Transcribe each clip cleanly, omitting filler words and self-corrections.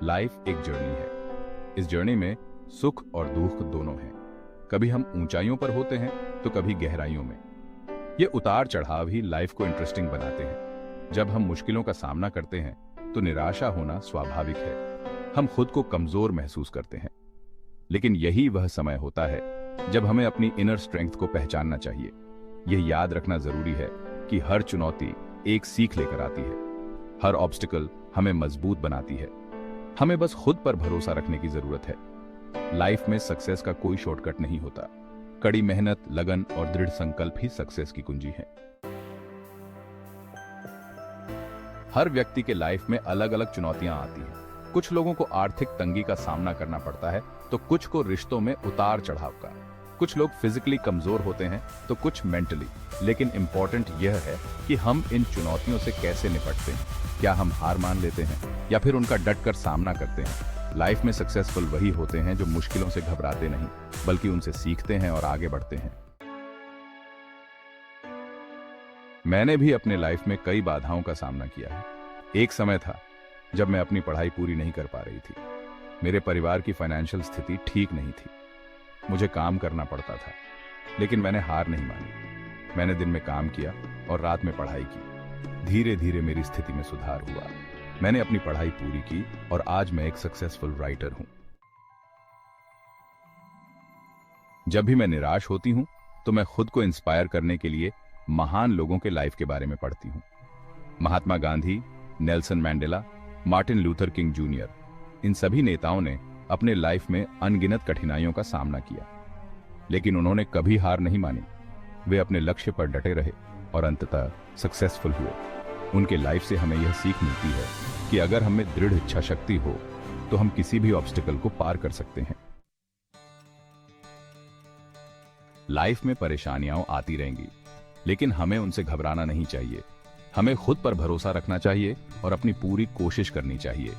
Life एक journey है। इस जर्नी में सुख और दुख दोनों हैं। कभी हम ऊंचाइयों पर होते हैं तो कभी गहराइयों में। ये उतार चढ़ाव ही लाइफ को इंटरेस्टिंग बनाते हैं। जब हम मुश्किलों का सामना करते हैं तो निराशा होना स्वाभाविक है। हम खुद को कमजोर महसूस करते हैं, लेकिन यही वह समय होता है जब हमें अपनी इनर स्ट्रेंथ को पहचानना चाहिए। यह याद रखना जरूरी है कि हर चुनौती एक सीख लेकर आती है। हर ऑब्स्टिकल हमें मजबूत बनाती है। हमें बस खुद पर भरोसा रखने की जरूरत है। लाइफ में सक्सेस का कोई शॉर्टकट नहीं होता। कड़ी मेहनत, लगन और दृढ़ संकल्प ही सक्सेस की कुंजी है। हर व्यक्ति के लाइफ में अलग अलग चुनौतियां आती हैं। कुछ लोगों को आर्थिक तंगी का सामना करना पड़ता है तो कुछ को रिश्तों में उतार चढ़ाव का। कुछ लोग फिजिकली कमजोर होते हैं तो कुछ मेंटली। लेकिन इंपॉर्टेंट यह है कि हम इन चुनौतियों से कैसे निपटते हैं। क्या हम हार मान लेते हैं या फिर उनका डटकर सामना करते हैं। लाइफ में सक्सेसफुल वही होते हैं जो मुश्किलों से घबराते नहीं, बल्कि उनसे सीखते हैं और आगे बढ़ते हैं। मैंने भी अपने लाइफ में कई बाधाओं का सामना किया है। एक समय था जब मैं अपनी पढ़ाई पूरी नहीं कर पा रही थी। मेरे परिवार की फाइनेंशियल स्थिति ठीक नहीं थी। मुझे काम करना पड़ता था, लेकिन मैंने हार नहीं मानी। मैंने दिन में काम किया और रात में पढ़ाई की। धीरे धीरे मेरी स्थिति में सुधार हुआ। मैंने अपनी पढ़ाई पूरी की और आज मैं एक सक्सेसफुल राइटर हूं। जब भी मैं निराश होती हूं तो मैं खुद को इंस्पायर करने के लिए महान लोगों के लाइफ के बारे में पढ़ती हूं। Mahatma Gandhi, Nelson Mandela, Martin Luther King junior, इन सभी नेताओं ने अपने लाइफ में अनगिनत कठिनाइयों का सामना किया, लेकिन उन्होंने कभी हार नहीं मानी। वे अपने लक्ष्य पर डटे रहे और अंततः सक्सेसफुल हुए। उनके लाइफ से हमें यह सीख मिलती है कि अगर हमें दृढ़ इच्छा शक्ति हो तो हम किसी भी ऑब्स्टिकल को पार कर सकते हैं। लाइफ में परेशानियां आती रहेंगी, लेकिन हमें उनसे घबराना नहीं चाहिए। हमें खुद पर भरोसा रखना चाहिए और अपनी पूरी कोशिश करनी चाहिए।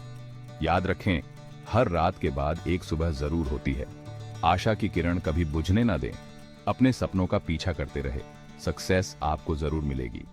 याद रखें, हर रात के बाद एक सुबह जरूर होती है। आशा की किरण कभी बुझने ना दें। अपने सपनों का पीछा करते रहे। सक्सेस आपको जरूर मिलेगी।